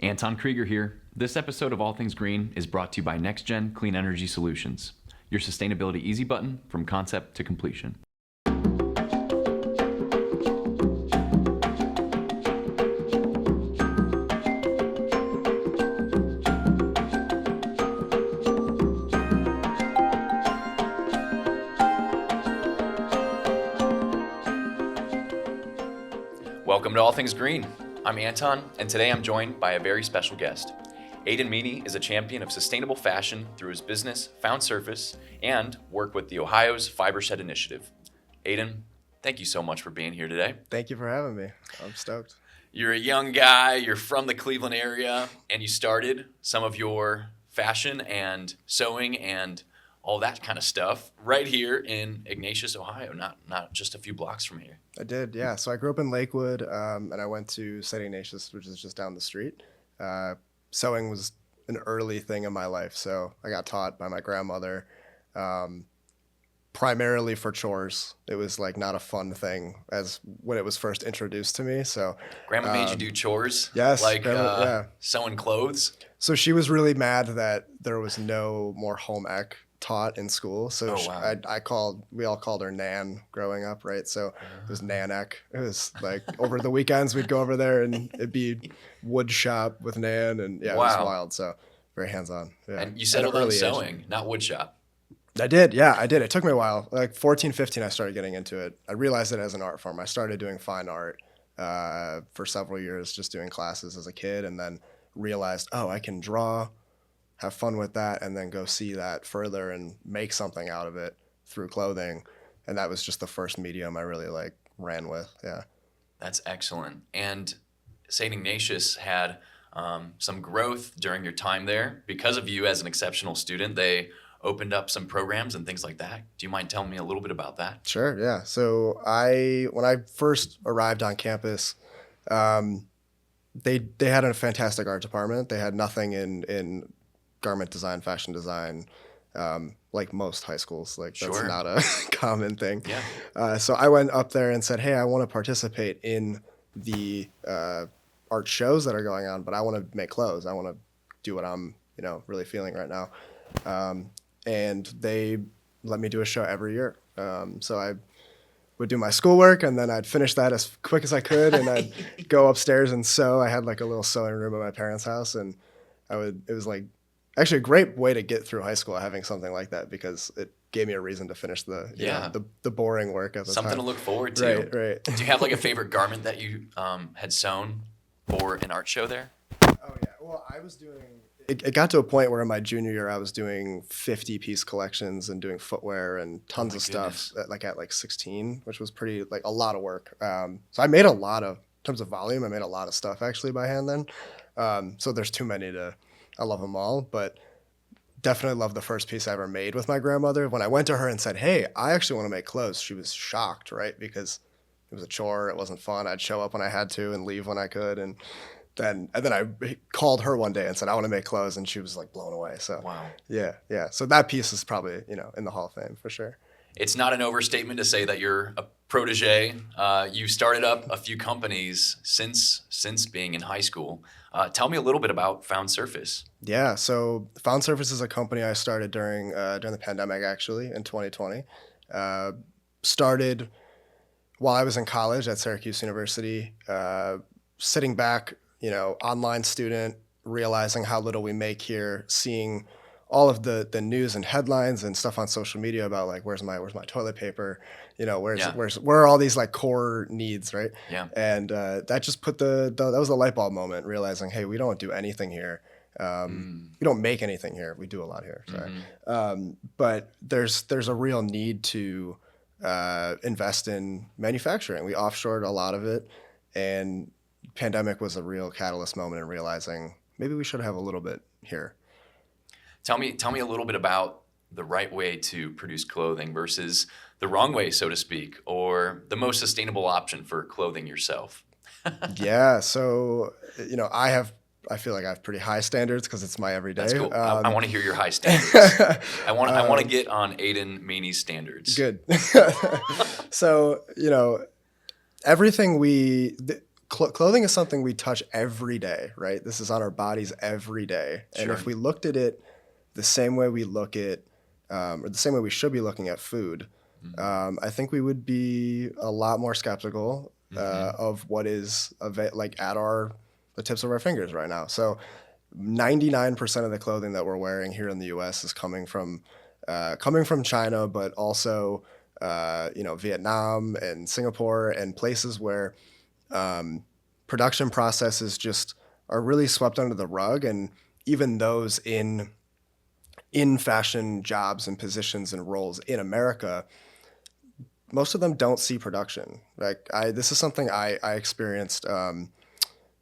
Anton Krieger here. This episode of All Things Green is brought to you by NextGen Clean Energy Solutions, your sustainability easy button from concept to completion. Welcome to All Things Green. I'm Anton, and today I'm joined by a very special guest. Aidan Meany is a champion of sustainable fashion through his business, Found Surface, and work with the Ohio's Fibershed Initiative. Aidan, thank you so much for being here today. Thank you for having me. I'm stoked. You're a young guy, you're from the Cleveland area, and you started some of your fashion and sewing and all that kind of stuff right here in Ignatius, Ohio, not just a few blocks from here. I did, yeah. So I grew up in Lakewood, and I went to St. Ignatius, which is just down the street. Sewing was an early thing in my life, so I got taught by my grandmother, primarily for chores. It was like not a fun thing as when it was first introduced to me. So Grandma made you do chores? Yes. Like yeah. sewing clothes? So she was really mad that there was no more home ec taught in school. So we all called her Nan growing up, right? So it was Nanek. It was like over the weekends we'd go over there and it'd be wood shop with Nan, and yeah, It was wild. So very hands-on. Yeah. And you settled on sewing, not wood shop. I did. It took me a while. Like 14, 15, I started getting into it. I realized it as an art form. I started doing fine art for several years, just doing classes as a kid, and then realized, I can draw, have fun with that, and then go see that further and make something out of it through clothing. And that was just the first medium I really ran with. Yeah. That's excellent. And St. Ignatius had some growth during your time there. Because of you as an exceptional student, they opened up some programs and things like that. Do you mind telling me a little bit about that? Sure, yeah. So when I first arrived on campus, they had a fantastic art department. They had nothing in garment design, fashion design, like most high schools. That's not a common thing. Yeah. So I went up there and said, hey, I want to participate in the art shows that are going on, but I want to make clothes. I want to do what I'm, really feeling right now. And they let me do a show every year. So I would do my schoolwork, and then I'd finish that as quick as I could, and I'd go upstairs and sew. I had like a little sewing room at my parents' house, and it was like actually a great way to get through high school, having something like that, because it gave me a reason to finish the boring work at the Something time. to look forward to. Right. Do you have like a favorite garment that you had sewn for an art show there? Oh yeah. Well, I was doing. It got to a point where in my junior year I was doing 50-piece collections and doing footwear and tons of stuff at 16, which was pretty a lot of work. So I made a lot of, in terms of volume, I made a lot of stuff actually by hand then. So there's too many I love them all, but definitely love the first piece I ever made with my grandmother. When I went to her and said, hey, I actually want to make clothes, she was shocked, right? Because it was a chore, it wasn't fun. I'd show up when I had to and leave when I could, and then I called her one day and said, I want to make clothes, and she was blown away. So wow. Yeah. So that piece is probably, in the Hall of Fame for sure. It's not an overstatement to say that you're a protege. You started up a few companies since being in high school. Tell me a little bit about Found Surface. Yeah, so Found Surface is a company I started during the pandemic, actually, in 2020. Started while I was in college at Syracuse University, sitting back, online student, realizing how little we make here, seeing all of the news and headlines and stuff on social media about where's my toilet paper, where are all these core needs, right? Yeah. And that just put that was the light bulb moment, realizing, hey, we don't do anything here. We don't make anything here. We do a lot here. Sorry. Mm-hmm. But there's a real need to invest in manufacturing. We offshored a lot of it, and pandemic was a real catalyst moment in realizing maybe we should have a little bit here. Tell me a little bit about the right way to produce clothing versus the wrong way, so to speak, or the most sustainable option for clothing yourself. Yeah, so I feel like I have pretty high standards because it's my everyday. That's cool. I want to hear your high standards. I want to get on Aidan Meany's standards. Good. So everything clothing is something we touch every day, right? This is on our bodies every day. And Sure. if we looked at it the same way we look at, or the same way we should be looking at food, I think we would be a lot more skeptical of what is like at the tips of our fingers right now. So 99% of the clothing that we're wearing here in the U.S. is coming from China, but also Vietnam and Singapore and places where production processes just are really swept under the rug, and even those in fashion jobs and positions and roles in America, most of them don't see production. This is something I experienced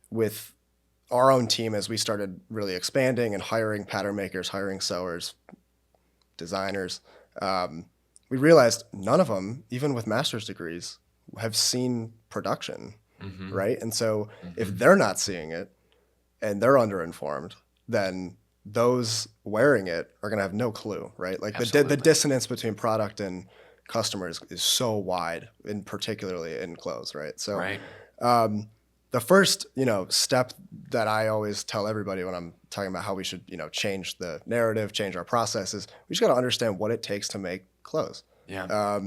with our own team as we started really expanding and hiring pattern makers, hiring sewers, designers. We realized none of them, even with master's degrees, have seen production, right? And so if they're not seeing it and they're underinformed, then those wearing it are going to have no clue, right? Like the dissonance between product and customers is so wide, and particularly in clothes, right? So the first, step that I always tell everybody when I'm talking about how we should, change the narrative, change our processes, we just got to understand what it takes to make clothes. Yeah.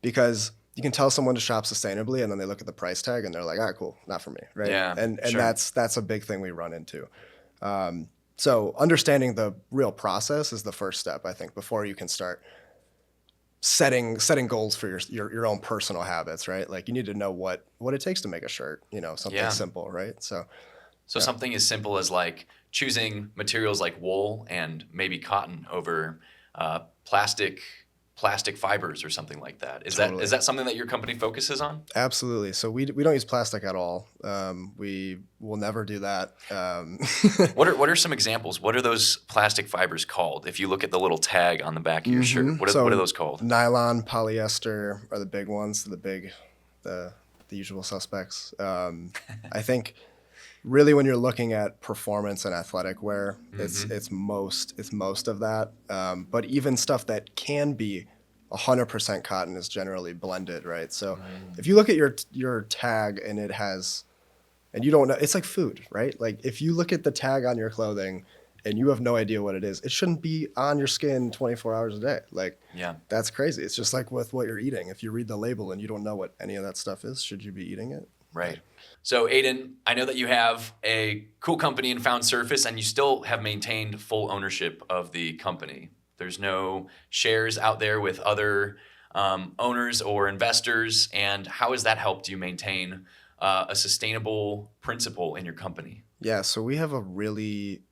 Because you can tell someone to shop sustainably, and then they look at the price tag and they're like, cool, not for me, right? Yeah. And sure. that's a big thing we run into. So understanding the real process is the first step, I think, before you can start setting goals for your own personal habits, right? Like you need to know what it takes to make a shirt, something simple, right? So something as simple as like choosing materials like wool and maybe cotton over plastic fibers or something like that. Is that something that your company focuses on? Absolutely. So we don't use plastic at all. We will never do that. What are some examples? What are those plastic fibers called? If you look at the little tag on the back of your shirt, what are those called? Nylon, polyester are the big ones. The usual suspects. I think really when you're looking at performance and athletic wear, it's most of that. But even stuff that can be 100% cotton is generally blended, right? So if you look at your tag and it has, and you don't know, it's like food, right? Like if you look at the tag on your clothing and you have no idea what it is, it shouldn't be on your skin 24 hours a day. Like, that's crazy. It's just like with what you're eating. If you read the label and you don't know what any of that stuff is, should you be eating it? Right. So Aidan, I know that you have a cool company in Found Surface and you still have maintained full ownership of the company. There's no shares out there with other owners or investors. And how has that helped you maintain a sustainable principle in your company? Yeah, so we have a really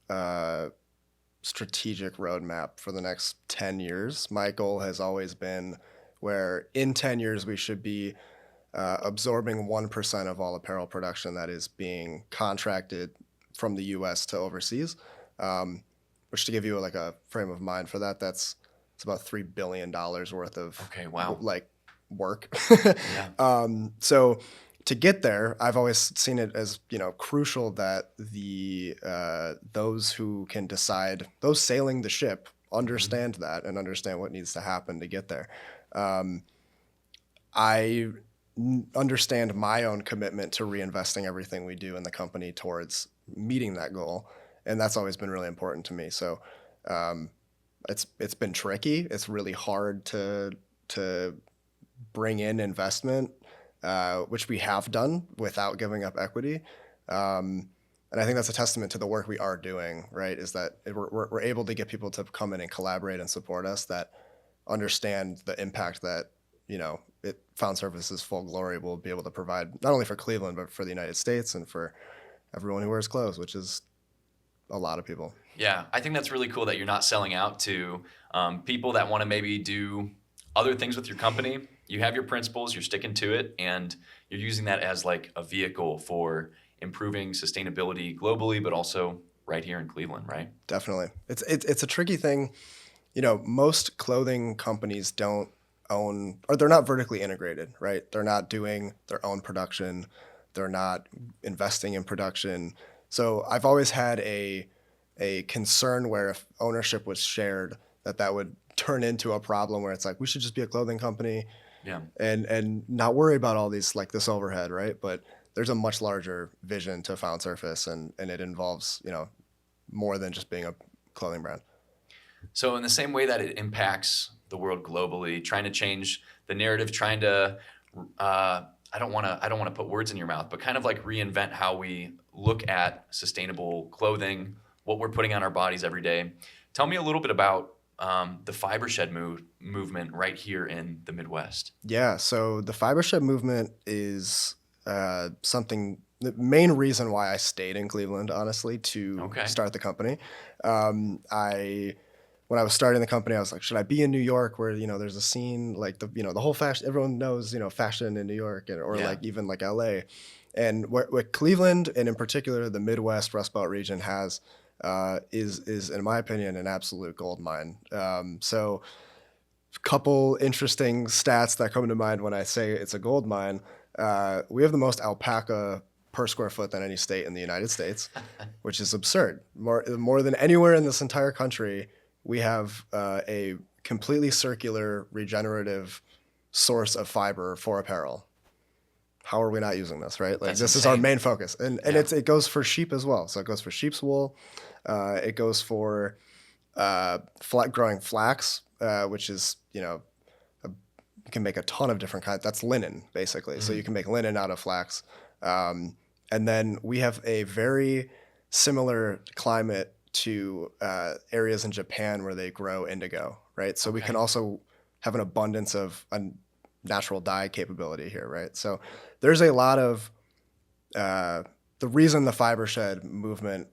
strategic roadmap for the next 10 years. My goal has always been where in 10 years we should be absorbing 1% of all apparel production that is being contracted from the U.S. to overseas. Which, to give you like a frame of mind for that, it's about $3 billion worth of work. So to get there, I've always seen it as crucial that those who can decide, those sailing the ship, understand that and understand what needs to happen to get there. I understand my own commitment to reinvesting everything we do in the company towards meeting that goal. And that's always been really important to me. So it's been tricky. It's really hard to bring in investment, which we have done without giving up equity. And I think that's a testament to the work we are doing, right? Is that we're able to get people to come in and collaborate and support us that understand the impact that, Found Surface's full glory will be able to provide, not only for Cleveland, but for the United States and for everyone who wears clothes, which is a lot of people. Yeah, I think that's really cool that you're not selling out to people that want to maybe do other things with your company. You have your principles, you're sticking to it, and you're using that as like a vehicle for improving sustainability globally, but also right here in Cleveland, right? Definitely. It's a tricky thing. Most clothing companies don't own, or they're not vertically integrated, right? They're not doing their own production. They're not investing in production. So I've always had a concern where if ownership was shared, that would turn into a problem where it's like, we should just be a clothing company and not worry about all these, like this overhead, right? But there's a much larger vision to Found Surface, and it involves, more than just being a clothing brand. So in the same way that it impacts the world globally, trying to change the narrative, trying to I don't want to put words in your mouth, but kind of like reinvent how we look at sustainable clothing, what we're putting on our bodies every day. Tell me a little bit about the Fibershed movement right here in the Midwest. Yeah, so the Fibershed movement is something. The main reason why I stayed in Cleveland, honestly, to start the company. When I was starting the company, I was like, should I be in New York where, there's a scene like the whole fashion, everyone knows, fashion in New York, or like even like LA. And what Cleveland, and in particular the Midwest Rust Belt region, has is in my opinion an absolute gold mine. So a couple interesting stats that come to mind when I say it's a gold mine. We have the most alpaca per square foot than any state in the United States, which is absurd. More than anywhere in this entire country, we have a completely circular, regenerative source of fiber for apparel. How are we not using this, right? Like, this is our main focus. And it goes for sheep as well. So it goes for sheep's wool. It goes for growing flax, which is, you can make a ton of different kinds. That's linen, basically. Mm-hmm. So you can make linen out of flax. And then we have a very similar climate to areas in Japan where they grow indigo, right? So we can also have an abundance of a natural dye capability here, right? So there's a lot of the reason the Fibershed movement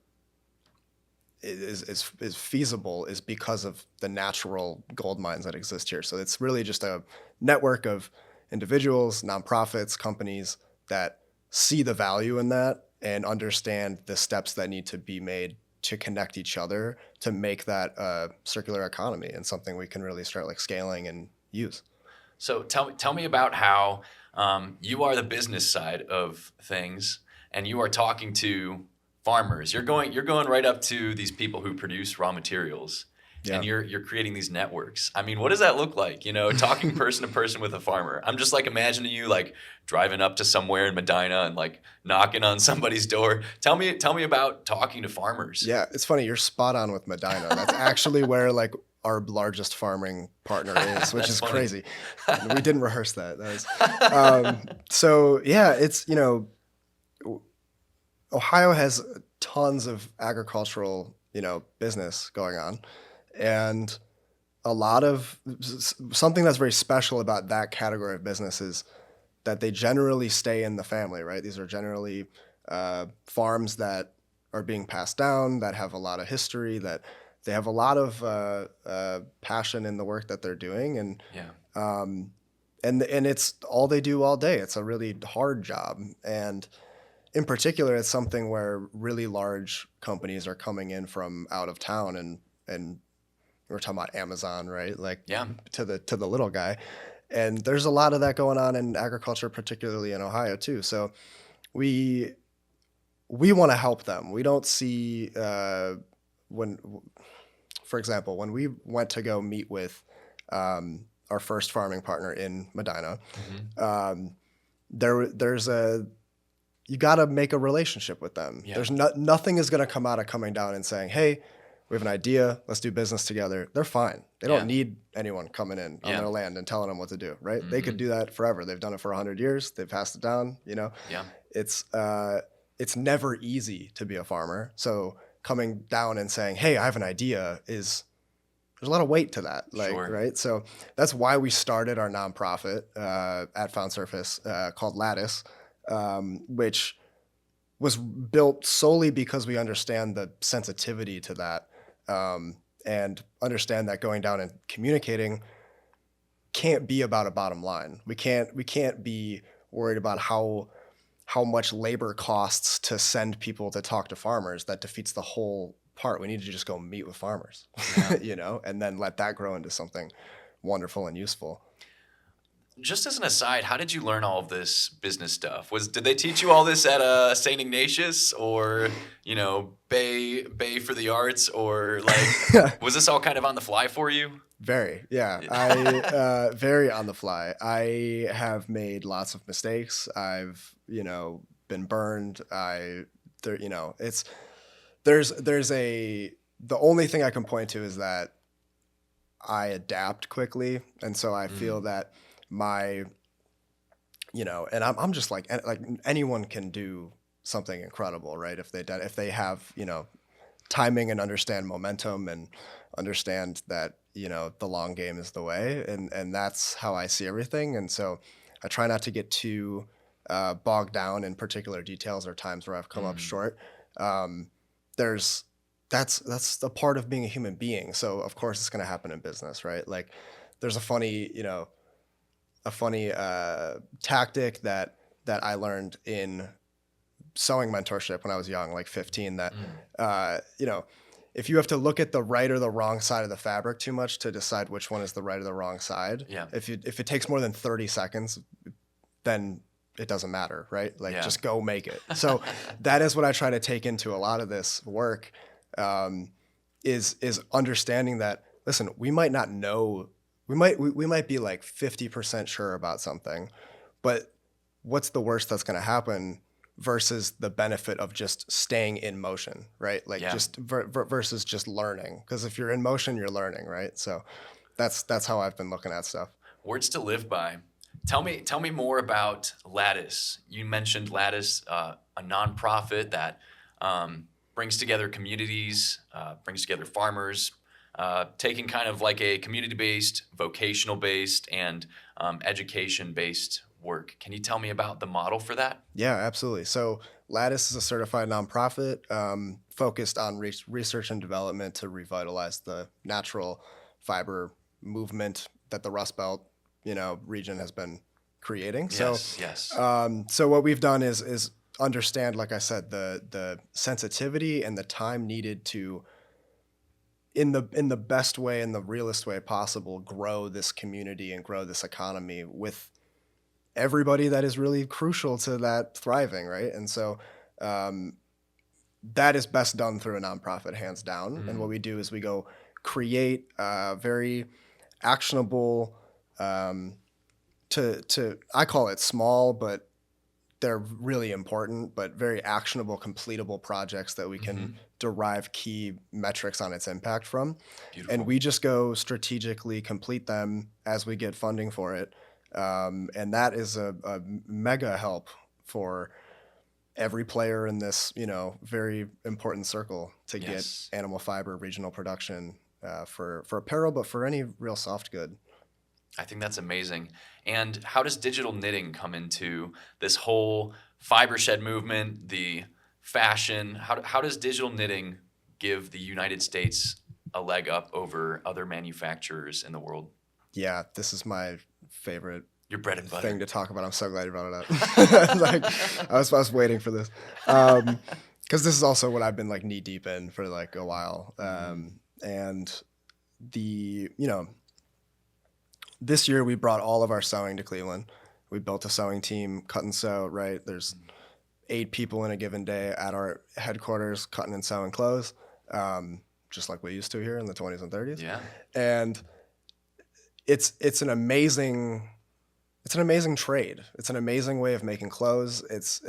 is feasible is because of the natural gold mines that exist here. So it's really just a network of individuals, nonprofits, companies that see the value in that and understand the steps that need to be made to connect each other to make that a circular economy and something we can really start like scaling and use. So tell me about how you are the business side of things, and you are talking to farmers. You're going right up to these people who produce raw materials, and you're creating these networks. I mean, what does that look like? Talking person to person with a farmer. I'm just like imagining you like driving up to somewhere in Medina and like knocking on somebody's door. Tell me about talking to farmers. Yeah, it's funny. You're spot on with Medina. That's actually where like our largest farming partner is, which is funny. Crazy. We didn't rehearse that. So yeah, it's, Ohio has tons of agricultural, business going on. And a lot of something that's very special about that category of business is that they generally stay in the family, right? These are generally farms that are being passed down, that have a lot of history, that they have a lot of passion in the work that they're doing. And and it's all they do all day. It's a really hard job. And in particular, it's something where really large companies are coming in from out of town, and we're talking about Amazon, right? Like to the little guy. And there's a lot of that going on in agriculture, particularly in Ohio too. So we want to help them. We don't see for example, when we went to go meet with our first farming partner in Medina, there's you got to make a relationship with them. Yeah. There's nothing is going to come out of coming down and saying, hey, we have an idea, let's do business together. They're fine. They don't need anyone coming in on their land and telling them what to do, right? Mm-hmm. They could do that forever. They've done it for 100 years. They've passed it down, Yeah. It's never easy to be a farmer. So coming down and saying, hey, I have an idea there's a lot of weight to that, right? So that's why we started our nonprofit at Found Surface called Lattice, which was built solely because we understand the sensitivity to that, and understand that going down and communicating can't be about a bottom line. We can't be worried about how much labor costs to send people to talk to farmers. That defeats the whole part. We need to just go meet with farmers, and then let that grow into something wonderful and useful. Just as an aside, how did you learn all of this business stuff? Did they teach you all this at St. Ignatius, or Bay for the Arts, or like was this all kind of on the fly for you? Very, yeah. I very on the fly. I have made lots of mistakes. I've been burned. It's the only thing I can point to is that I adapt quickly, and so I feel that and I'm just like anyone can do something incredible, right? If they have timing and understand momentum and understand that the long game is the way, and that's how I see everything. And so I try not to get too bogged down in particular details or times where I've come up short. That's a part of being a human being. So of course it's going to happen in business, right? Like there's a funny tactic that I learned in sewing mentorship when I was young, like 15, that if you have to look at the right or the wrong side of the fabric too much to decide which one is the right or the wrong side, if it takes more than 30 seconds, then it doesn't matter, right? Like just go make it. So that is what I try to take into a lot of this work, is understanding that, listen, we might not know, we might be like 50% sure about something, but what's the worst that's going to happen versus the benefit of just staying in motion, right? Like just versus just learning. Because if you're in motion, you're learning, right? So that's how I've been looking at stuff. Words to live by. Tell me more about Lattice. You mentioned Lattice, a nonprofit that brings together communities, brings together farmers, taking kind of like a community-based, vocational-based, and education-based work. Can you tell me about the model for that? Yeah, absolutely. So Lattice is a certified nonprofit focused on research and development to revitalize the natural fiber movement that the Rust Belt, region has been creating. Yes. So what we've done is understand, like I said, the sensitivity and the time needed to, in the best way, in the realest way possible, grow this community and grow this economy with everybody that is really crucial to that thriving, right? And so that is best done through a nonprofit, hands down. And what we do is we go create very actionable, I call it small, but they're really important, but very actionable, completable projects that we can derive key metrics on its impact from. Beautiful. And we just go strategically complete them as we get funding for it. And that is a mega help for every player in this, very important circle to get animal fiber regional production for apparel, but for any real soft good. I think that's amazing. And how does digital knitting come into this whole Fibershed movement, the fashion? How does digital knitting give the United States a leg up over other manufacturers in the world? Yeah, this is my favorite Your bread and butter thing to talk about. I'm so glad you brought it up. I was waiting for this. Because this is also what I've been like knee deep in for like a while. And this year we brought all of our sewing to Cleveland. We built a sewing team, cut and sew, right? There's 8 people in a given day at our headquarters cutting and sewing clothes, just like we used to here in the 20s and 30s. Yeah. And it's an amazing trade. It's an amazing way of making clothes. It's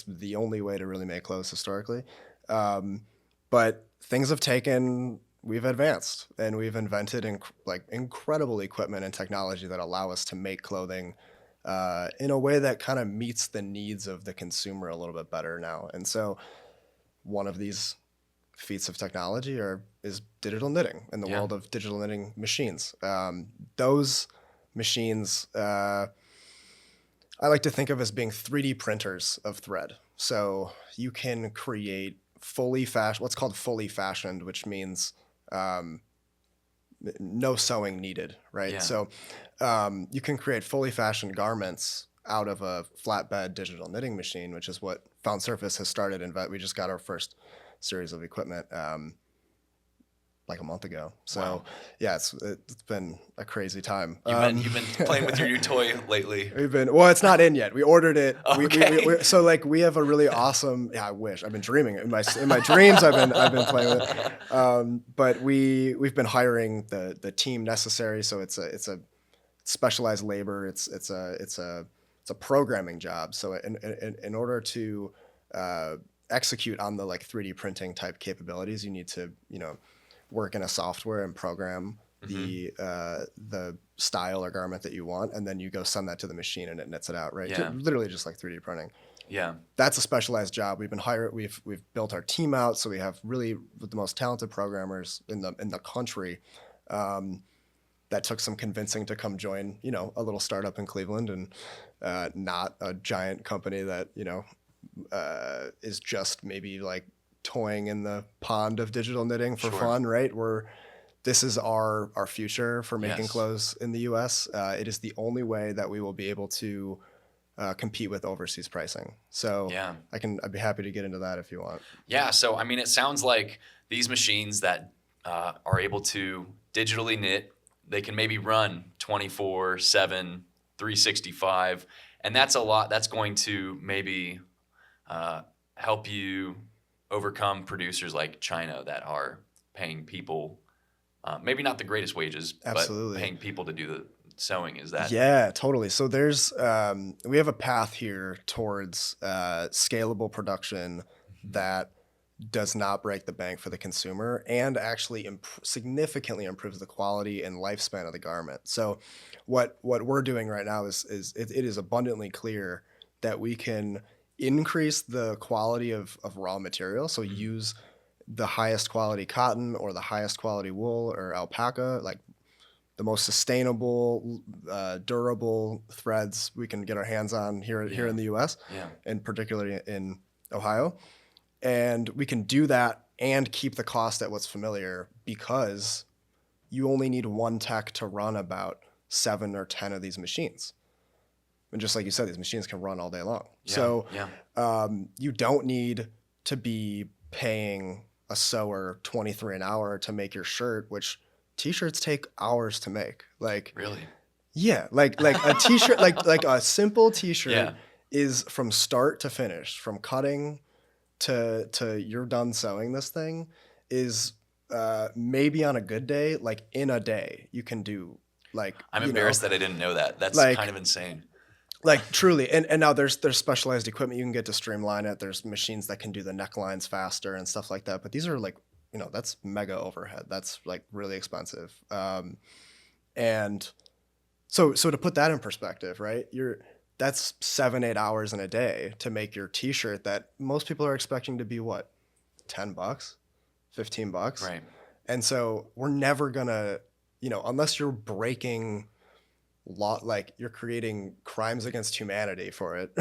the only way to really make clothes historically. But things have taken. We've advanced and we've invented incredible equipment and technology that allow us to make clothing in a way that kind of meets the needs of the consumer a little bit better now. And so one of these feats of technology is digital knitting in the world of digital knitting machines. Those machines I like to think of as being 3D printers of thread. So you can create what's called fully fashioned, which means no sewing needed, right? Yeah. So you can create fully fashioned garments out of a flatbed digital knitting machine, which is what Found Surface has started. We just got our first series of equipment like a month ago. So wow. Yeah, it's been a crazy time. You've been playing with your new toy lately. It's not in yet. We ordered it. Okay. We have a really awesome. Yeah, I wish. I've been dreaming it in my dreams. I've been playing with it. But we've been hiring the team necessary. So it's a specialized labor. It's a it's a programming job. So in order to execute on the like 3D printing type capabilities, you need to, work in a software and program the style or garment that you want, and then you go send that to the machine and it knits it out, right? Yeah. Literally just like 3D printing. Yeah. That's a specialized job. We've built our team out, so we have really the most talented programmers in the country. That took some convincing to come join, a little startup in Cleveland, and not a giant company that is just maybe like toying in the pond of digital knitting for fun, right? This is our future for making clothes in the U.S. It is the only way that we will be able to compete with overseas pricing. So I'd be happy to get into that if you want. Yeah. So, I mean, it sounds like these machines that are able to digitally knit, they can maybe run 24/7, 365. And that's a lot. That's going to maybe help you overcome producers like China that are paying people, maybe not the greatest wages, Absolutely. but paying people to do the sewing. Is that? Yeah, totally. So there's we have a path here towards scalable production that does not break the bank for the consumer and actually significantly improves the quality and lifespan of the garment. So what we're doing right now is it is abundantly clear that we can increase the quality of raw material. So use the highest quality cotton or the highest quality wool or alpaca, like the most sustainable, durable threads we can get our hands on here in the U.S. And particularly in Ohio. And we can do that and keep the cost at what's familiar because you only need one tech to run about 7 or 10 of these machines. And just like you said, these machines can run all day long. You don't need to be paying a sewer $23 an hour to make your shirt, which T-shirts take hours to make. Like Really? Yeah, like a T-shirt, like a simple T-shirt is from start to finish, from cutting to you're done sewing this thing is maybe on a good day, like in a day you can do like. I'm embarrassed that I didn't know that. That's like, kind of insane. Like truly, and now there's specialized equipment you can get to streamline it. There's machines that can do the necklines faster and stuff like that. But these are like, that's mega overhead. That's like really expensive. And so to put that in perspective, right? That's 7-8 hours in a day to make your T-shirt that most people are expecting to be what, $10, $15, right? And so we're never gonna, unless you're breaking like you're creating crimes against humanity for it,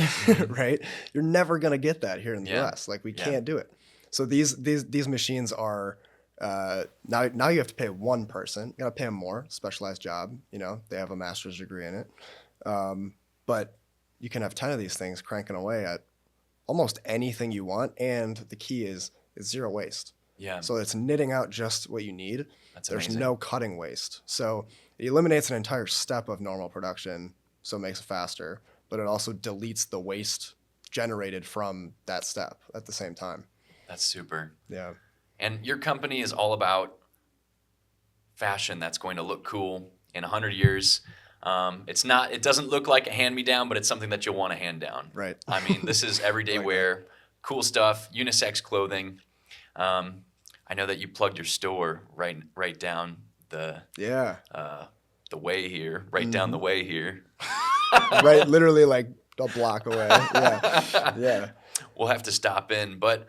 right? You're never gonna get that here in the U.S. Like we can't do it. So these machines are now you have to pay one person. You gotta pay them more, specialized job. They have a master's degree in it, but you can have 10 of these things cranking away at almost anything you want. And the key is zero waste. Yeah. So it's knitting out just what you need. There's amazing. no cutting waste. So it eliminates an entire step of normal production, so it makes it faster, but it also deletes the waste generated from that step at the same time. That's super. Yeah. And your company is all about fashion that's going to look cool in 100 years. It doesn't look like a hand-me-down, but it's something that you'll want to hand down. Right. I mean, this is everyday wear, cool stuff, unisex clothing. I know that you plugged your store right down the way here, down the way here. Right, literally like a block away. Yeah. We'll have to stop in. But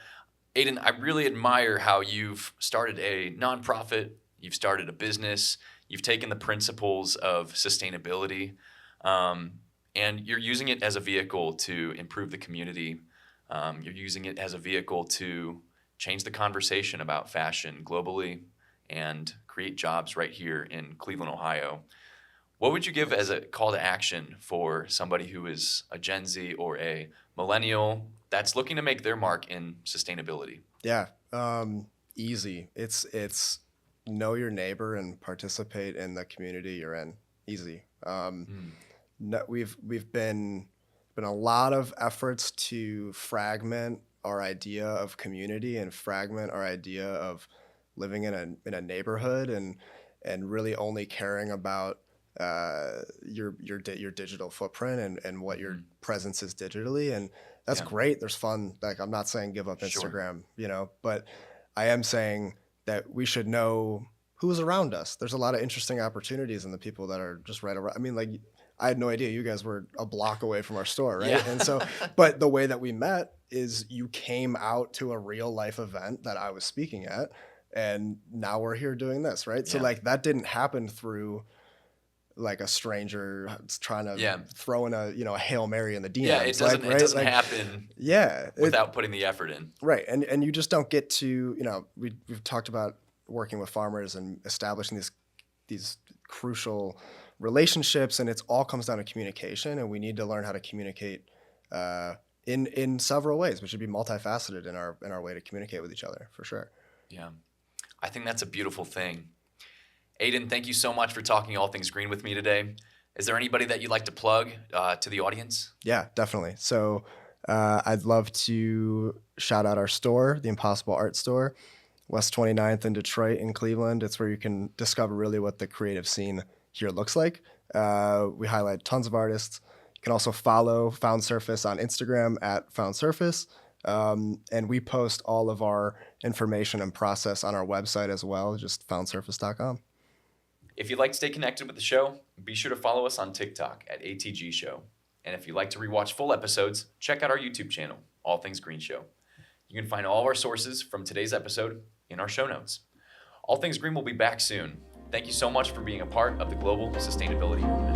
Aidan, I really admire how you've started a nonprofit, you've started a business, you've taken the principles of sustainability, and you're using it as a vehicle to improve the community. You're using it as a vehicle to change the conversation about fashion globally and create jobs right here in Cleveland, Ohio. What would you give as a call to action for somebody who is a Gen Z or a millennial that's looking to make their mark in sustainability? Yeah, easy. It's know your neighbor and participate in the community you're in. Easy. We've been a lot of efforts to fragment our idea of community and fragment our idea of living in a neighborhood and really only caring about your digital footprint and what your presence is digitally, and that's great. There's fun. Like, I'm not saying give up Instagram, but I am saying that we should know who's around us. There's a lot of interesting opportunities in the people that are just right around. I mean, like, I had no idea you guys were a block away from our store, right? Yeah. And so, but the way that we met is you came out to a real life event that I was speaking at, and now we're here doing this, right? So like, that didn't happen through like a stranger trying to throw in a Hail Mary in the DMs. Yeah, it doesn't, right? It doesn't happen without putting the effort in. Right. And you just don't get to, we've talked about working with farmers and establishing these crucial relationships, and it's all comes down to communication, and we need to learn how to communicate in several ways, which should be multifaceted in our way to communicate with each other, for sure. Yeah. I think that's a beautiful thing. Aidan, thank you so much for talking all things green with me today. Is there anybody that you'd like to plug to the audience? Yeah, definitely. So I'd love to shout out our store, the Impossible Art Store, West 29th in Detroit and Cleveland. It's where you can discover really what the creative scene here looks like. We highlight tons of artists. You can also follow Found Surface on Instagram at Found Surface. And we post all of our information and process on our website as well, just foundsurface.com. If you'd like to stay connected with the show, be sure to follow us on TikTok at ATG Show. And if you'd like to rewatch full episodes, check out our YouTube channel, All Things Green Show. You can find all of our sources from today's episode in our show notes. All Things Green will be back soon. Thank you so much for being a part of the global sustainability movement.